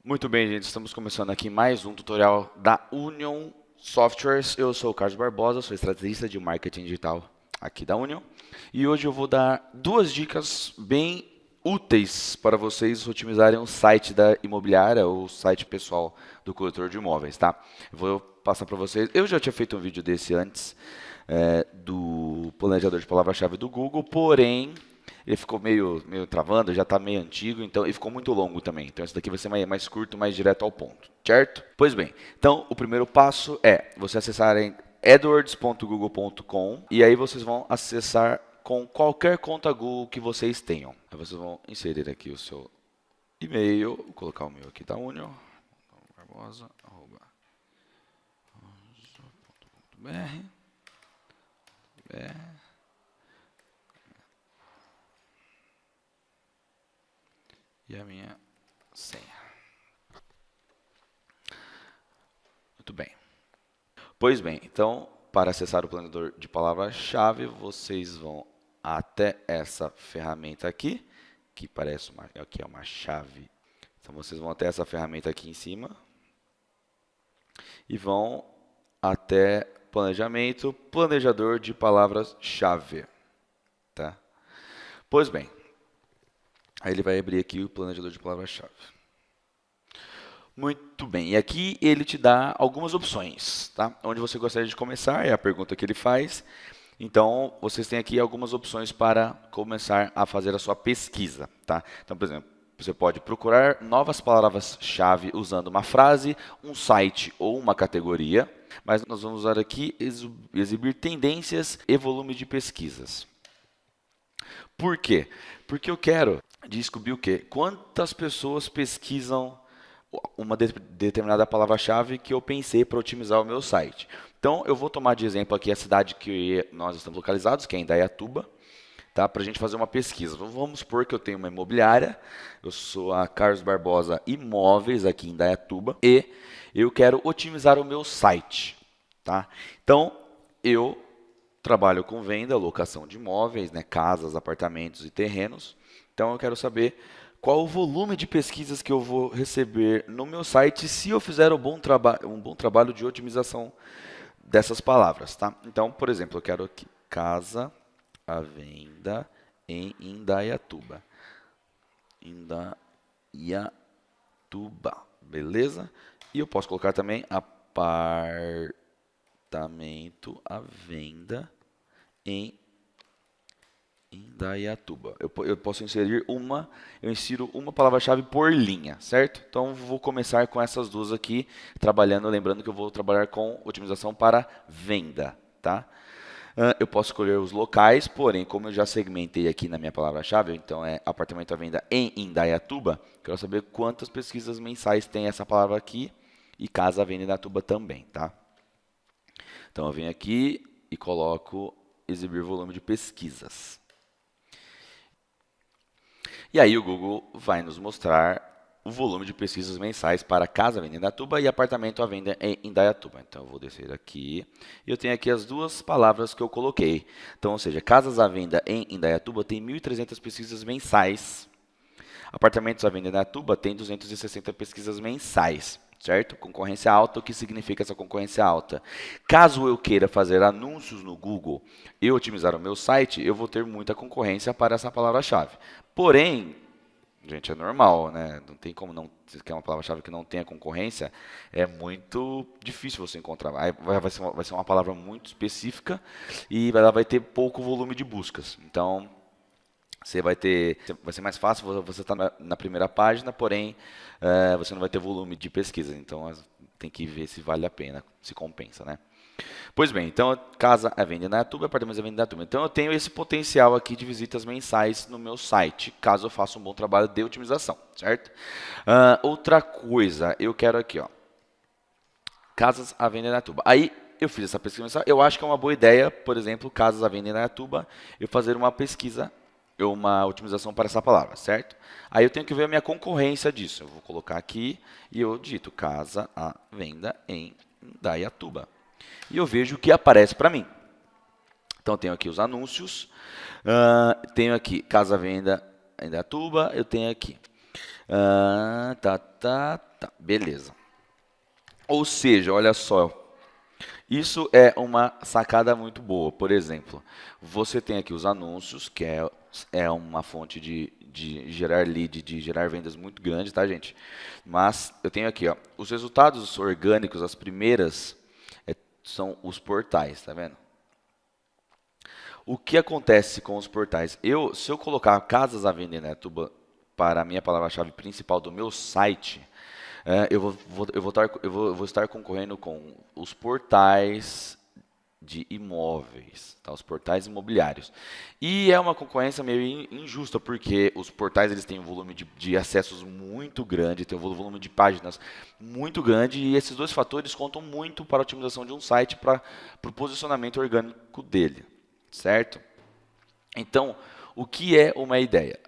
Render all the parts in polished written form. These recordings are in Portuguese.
Muito bem, gente, estamos começando aqui mais um tutorial da Union Softwares. Eu sou o Carlos Barbosa, sou estrategista de marketing digital aqui da Union. E hoje eu vou dar duas dicas bem úteis para vocês otimizarem o site da imobiliária ou o site pessoal do corretor de imóveis, tá? Eu vou passar para vocês. Eu já tinha feito um vídeo desse antes, do planejador de palavra-chave do Google, porém ele ficou meio travando, já está meio antigo, então e ficou muito longo também. Então esse daqui vai ser mais curto, mais direto ao ponto, certo? Pois bem, então o primeiro passo é você acessarem adwords.google.com e aí vocês vão acessar com qualquer conta Google que vocês tenham. Aí vocês vão inserir aqui o seu e-mail, vou colocar o meu aqui da Union, barbosa.br. E a minha senha. Muito bem. Pois bem, então, para acessar o planejador de palavra-chave, vocês vão até essa ferramenta aqui, que parece aqui é uma chave. Então, vocês vão até essa ferramenta aqui em cima e vão até planejamento, planejador de palavras-chave, tá? Pois bem, aí ele vai abrir aqui o planejador de palavra-chave. Muito bem, e aqui ele te dá algumas opções, tá? Onde você gostaria de começar, é a pergunta que ele faz. Então, vocês têm aqui algumas opções para começar a fazer a sua pesquisa, tá? Então, por exemplo, você pode procurar novas palavras-chave usando uma frase, um site ou uma categoria, mas nós vamos usar aqui exibir tendências e volume de pesquisas. Por quê? Porque eu quero descobrir o quê? Quantas pessoas pesquisam uma determinada palavra-chave que eu pensei para otimizar o meu site. Então, eu vou tomar de exemplo aqui a cidade que nós estamos localizados, que é Indaiatuba, tá? Para a gente fazer uma pesquisa. Vamos supor que eu tenho uma imobiliária, eu sou a Carlos Barbosa Imóveis aqui em Indaiatuba, e eu quero otimizar o meu site. Tá? Então, eu trabalho com venda, locação de imóveis, né, casas, apartamentos e terrenos. Então, eu quero saber qual o volume de pesquisas que eu vou receber no meu site se eu fizer um bom trabalho de otimização dessas palavras, tá? Então, por exemplo, eu quero aqui casa à venda em Indaiatuba. Indaiatuba, beleza? E eu posso colocar também apartamento à venda em Indaiatuba. Eu posso inserir eu insiro uma palavra-chave por linha, certo? Então, vou começar com essas duas aqui, trabalhando, lembrando que eu vou trabalhar com otimização para venda, tá? Eu posso escolher os locais, porém, como eu já segmentei aqui na minha palavra-chave, então é apartamento à venda em Indaiatuba, quero saber quantas pesquisas mensais tem essa palavra aqui e casa à venda em Indaiatuba também, tá? Então, eu venho aqui e coloco exibir volume de pesquisas. E aí o Google vai nos mostrar o volume de pesquisas mensais para casa à venda em Indaiatuba e apartamento à venda em Indaiatuba. Então, eu vou descer aqui e eu tenho aqui as duas palavras que eu coloquei. Então, ou seja, casas à venda em Indaiatuba tem 1.300 pesquisas mensais. Apartamentos à venda em Indaiatuba tem 260 pesquisas mensais. Certo? Concorrência alta, o que significa essa concorrência alta? Caso eu queira fazer anúncios no Google e otimizar o meu site, eu vou ter muita concorrência para essa palavra-chave. Porém, gente, é normal, né? Não tem como não. Se quer uma palavra-chave que não tenha concorrência, é muito difícil você encontrar. Vai ser uma palavra muito específica e ela vai ter pouco volume de buscas. Então, vai ser mais fácil você estar na primeira página, porém você não vai ter volume de pesquisa. Então tem que ver se vale a pena, se compensa, né? Pois bem, então casa é venda na Indaiatuba, apartamentos é venda na Indaiatuba. Então eu tenho esse potencial aqui de visitas mensais no meu site, caso eu faça um bom trabalho de otimização, certo? Outra coisa, eu quero aqui, ó, casas à venda em Indaiatuba. Aí eu fiz essa pesquisa mensal, eu acho que é uma boa ideia, por exemplo, casas à venda em Indaiatuba, eu fazer uma pesquisa, uma otimização para essa palavra, certo? Aí eu tenho que ver a minha concorrência disso. Eu vou colocar aqui e eu digito casa à venda em Indaiatuba. E eu vejo o que aparece para mim. Então, eu tenho aqui os anúncios, tenho aqui casa à venda em Indaiatuba, eu tenho aqui Beleza. Ou seja, olha só, isso é uma sacada muito boa. Por exemplo, você tem aqui os anúncios, que é uma fonte de gerar lead, de gerar vendas muito grande, tá, gente? Mas eu tenho aqui, ó, os resultados orgânicos, as primeiras, são os portais, tá vendo? O que acontece com os portais? Se eu colocar casas à venda em Indaiatuba para a minha palavra-chave principal do meu site, eu vou estar concorrendo com os portais de imóveis, tá? Os portais imobiliários. E é uma concorrência meio injusta, porque os portais eles têm um volume de acessos muito grande, tem um volume de páginas muito grande, e esses dois fatores contam muito para a otimização de um site, para o posicionamento orgânico dele, certo? Então, o que é uma ideia?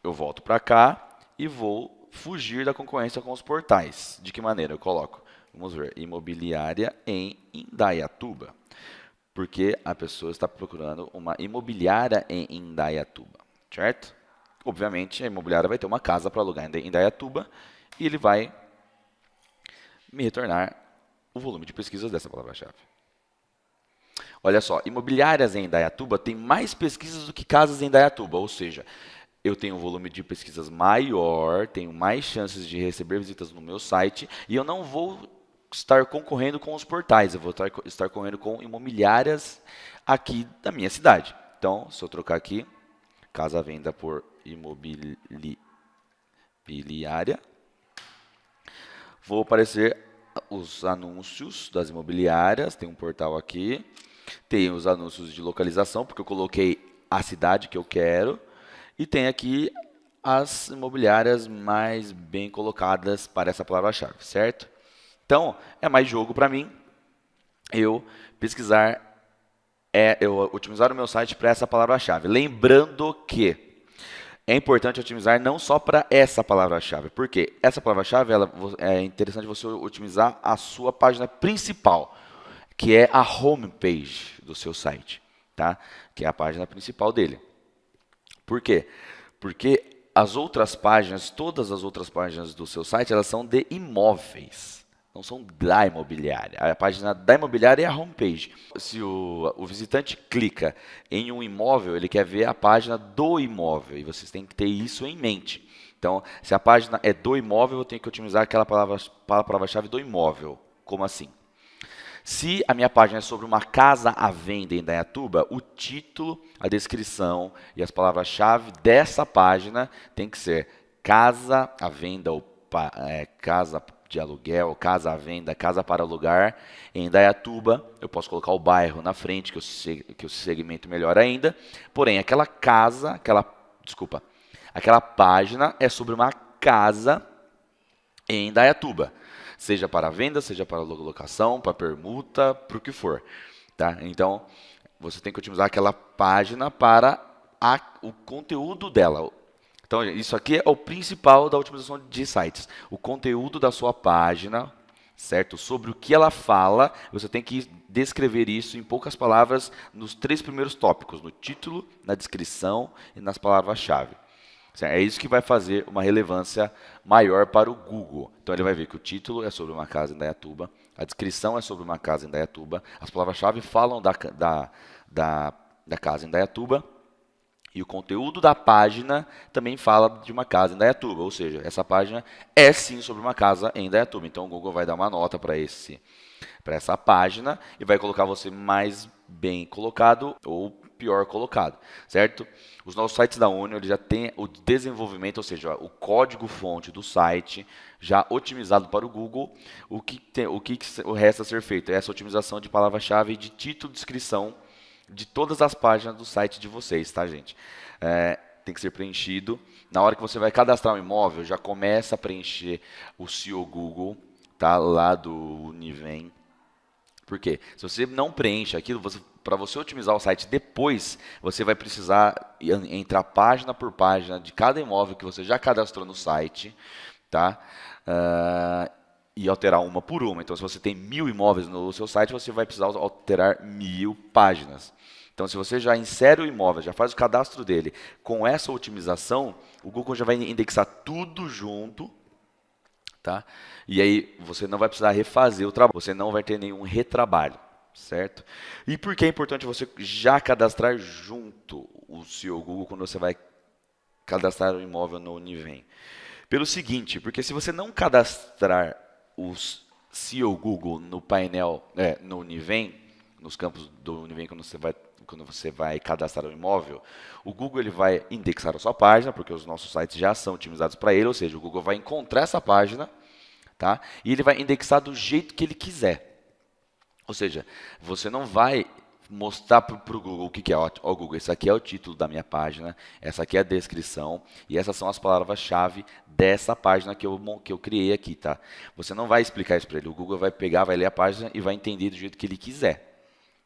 Eu volto para cá e vou fugir da concorrência com os portais. De que maneira? Eu coloco, vamos ver, imobiliária em Indaiatuba, porque a pessoa está procurando uma imobiliária em Indaiatuba, certo? Obviamente, a imobiliária vai ter uma casa para alugar em Indaiatuba e ele vai me retornar o volume de pesquisas dessa palavra-chave. Olha só, imobiliárias em Indaiatuba tem mais pesquisas do que casas em Indaiatuba, ou seja, eu tenho um volume de pesquisas maior, tenho mais chances de receber visitas no meu site e eu não vou estar concorrendo com os portais, eu vou estar concorrendo com imobiliárias aqui da minha cidade. Então, se eu trocar aqui, casa à venda por imobiliária, vou aparecer os anúncios das imobiliárias, tem um portal aqui, tem os anúncios de localização, porque eu coloquei a cidade que eu quero, e tem aqui as imobiliárias mais bem colocadas para essa palavra-chave, certo? Então, é mais jogo para mim eu otimizar o meu site para essa palavra-chave. Lembrando que é importante otimizar não só para essa palavra-chave, porque essa palavra-chave é interessante você otimizar a sua página principal, que é a homepage do seu site, tá? Que é a página principal dele. Por quê? Porque as outras páginas, todas as outras páginas do seu site, elas são de imóveis, não são da imobiliária. A página da imobiliária é a homepage. Se o visitante clica em um imóvel, ele quer ver a página do imóvel, e vocês têm que ter isso em mente. Então, se a página é do imóvel, eu tenho que otimizar aquela palavra-chave do imóvel. Como assim? Se a minha página é sobre uma casa à venda em Indaiatuba, o título, a descrição e as palavras-chave dessa página tem que ser casa à venda ou casa de aluguel, casa à venda, casa para alugar em Indaiatuba. Eu posso colocar o bairro na frente, que eu segmento melhor ainda. Porém, aquela página é sobre uma casa em Indaiatuba. Seja para venda, seja para locação, para permuta, para o que for. Tá? Então, você tem que otimizar aquela página para o conteúdo dela. Então, isso aqui é o principal da otimização de sites. O conteúdo da sua página, certo? Sobre o que ela fala, você tem que descrever isso em poucas palavras nos 3 primeiros tópicos, no título, na descrição e nas palavras-chave. É isso que vai fazer uma relevância maior para o Google. Então, ele vai ver que o título é sobre uma casa em Indaiatuba, a descrição é sobre uma casa em Indaiatuba, as palavras-chave falam da casa em Indaiatuba, e o conteúdo da página também fala de uma casa em Indaiatuba, ou seja, essa página é sim sobre uma casa em Indaiatuba. Então, o Google vai dar uma nota para essa página e vai colocar você mais bem colocado ou pior colocado, certo? Os nossos sites da Union já tem o desenvolvimento, ou seja, o código-fonte do site já otimizado para o Google. O que resta a ser feito? É essa otimização de palavra-chave, de título, descrição de todas as páginas do site de vocês, tá, gente? Tem que ser preenchido. Na hora que você vai cadastrar um imóvel, já começa a preencher o SEO Google, tá? Lá do Univem. Por quê? Se você não preenche aquilo, para você otimizar o site depois, você vai precisar entrar página por página de cada imóvel que você já cadastrou no site, tá? E alterar uma por uma. Então, se você tem 1000 imóveis no seu site, você vai precisar alterar 1000 páginas. Então, se você já insere o imóvel, já faz o cadastro dele, com essa otimização, o Google já vai indexar tudo junto, tá? E aí você não vai precisar refazer o trabalho, você não vai ter nenhum retrabalho, certo? E por que é importante você já cadastrar junto o seu Google quando você vai cadastrar o imóvel no Univem? Pelo seguinte, porque se você não cadastrar os SEO Google no painel, no Univem, nos campos do Univem quando você vai cadastrar o imóvel, o Google ele vai indexar a sua página, porque os nossos sites já são otimizados para ele, ou seja, o Google vai encontrar essa página, tá? E ele vai indexar do jeito que ele quiser. Ou seja, você não vai mostrar para o Google o que é. Ó, Google, esse aqui é o título da minha página, essa aqui é a descrição, e essas são as palavras-chave dessa página que eu criei aqui, tá? Você não vai explicar isso para ele, o Google vai pegar, vai ler a página e vai entender do jeito que ele quiser.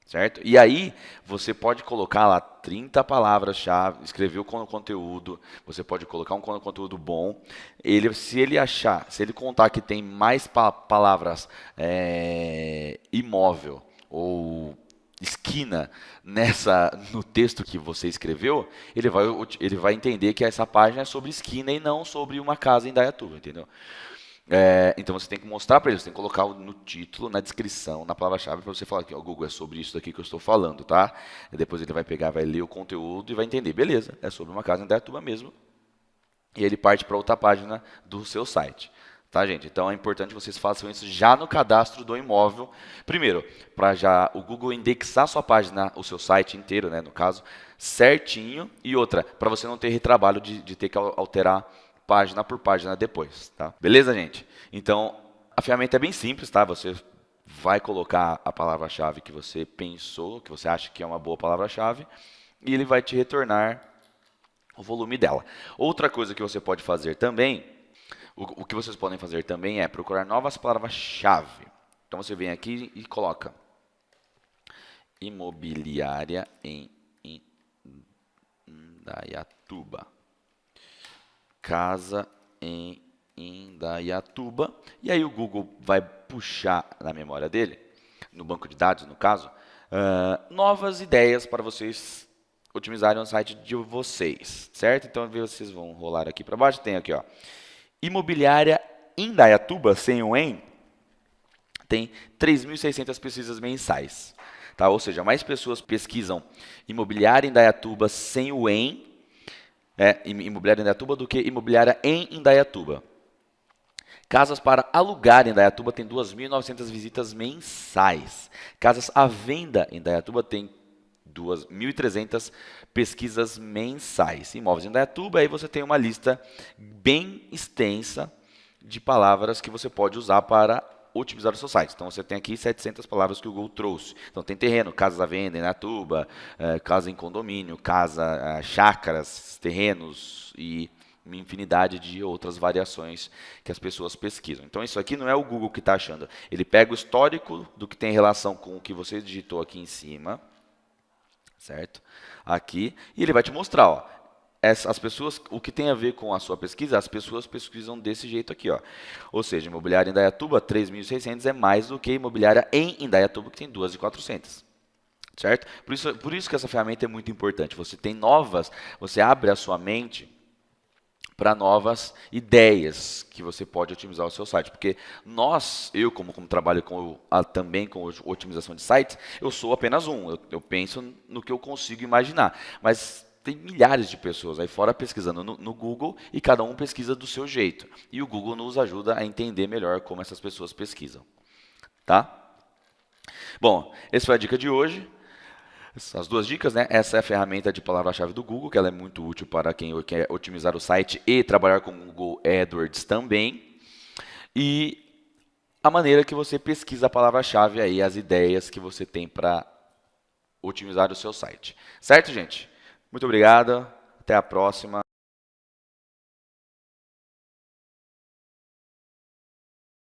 Certo? E aí, você pode colocar lá 30 palavras-chave, escrever o conteúdo, você pode colocar um conteúdo bom. Se ele contar que tem mais palavras imóvel ou esquina no texto que você escreveu, ele vai entender que essa página é sobre esquina e não sobre uma casa em Indaiatuba, entendeu? Então você tem que mostrar para ele, você tem que colocar no título, na descrição, na palavra-chave, para você falar que o Google é sobre isso daqui que eu estou falando, tá? E depois ele vai pegar, vai ler o conteúdo e vai entender, beleza, é sobre uma casa em Indaiatuba mesmo. E ele parte para outra página do seu site. Tá, gente? Então é importante que vocês façam isso já no cadastro do imóvel. Primeiro, para já o Google indexar sua página, o seu site inteiro, né, no caso, certinho. E outra, para você não ter retrabalho de ter que alterar página por página depois, tá? Beleza, gente? Então, a ferramenta é bem simples, tá? Você vai colocar a palavra-chave que você pensou, que você acha que é uma boa palavra-chave, e ele vai te retornar o volume dela. Outra coisa que você pode fazer também, o que vocês podem fazer também é procurar novas palavras-chave. Então, você vem aqui e coloca imobiliária em Indaiatuba. Casa em Indaiatuba. E aí o Google vai puxar na memória dele, no banco de dados, no caso, novas ideias para vocês otimizarem o site de vocês, certo? Então, vocês vão rolar aqui para baixo, tem aqui, ó, imobiliária Indaiatuba, sem o em, tem 3.600 pesquisas mensais. Tá? Ou seja, mais pessoas pesquisam imobiliária Indaiatuba sem o em, imobiliária Indaiatuba do que imobiliária em Indaiatuba. Casas para alugar em Indaiatuba tem 2.900 visitas mensais. Casas à venda em Indaiatuba tem 2.300 pesquisas mensais. Imóveis em Indaiatuba, aí você tem uma lista bem extensa de palavras que você pode usar para otimizar o seu site. Então, você tem aqui 700 palavras que o Google trouxe. Então, tem terreno, casas à venda em Indaiatuba, casa em condomínio, chácaras, terrenos e uma infinidade de outras variações que as pessoas pesquisam. Então, isso aqui não é o Google que está achando. Ele pega o histórico do que tem relação com o que você digitou aqui em cima, certo? Aqui, e ele vai te mostrar, ó, as pessoas, o que tem a ver com a sua pesquisa, as pessoas pesquisam desse jeito aqui, ó. Ou seja, imobiliária em Indaiatuba, 3.600 é mais do que imobiliária em Indaiatuba, que tem 2.400. Certo? Por isso que essa ferramenta é muito importante. Você abre a sua mente para novas ideias que você pode otimizar o seu site. Porque eu como trabalho também com otimização de sites, eu sou apenas um. Eu penso no que eu consigo imaginar. Mas tem milhares de pessoas aí fora pesquisando no Google e cada um pesquisa do seu jeito. E o Google nos ajuda a entender melhor como essas pessoas pesquisam. Tá? Bom, essa foi a dica de hoje. As duas dicas, né? Essa é a ferramenta de palavra-chave do Google, que ela é muito útil para quem quer otimizar o site e trabalhar com o Google AdWords também. E a maneira que você pesquisa a palavra-chave aí, as ideias que você tem para otimizar o seu site. Certo, gente? Muito obrigado. Até a próxima.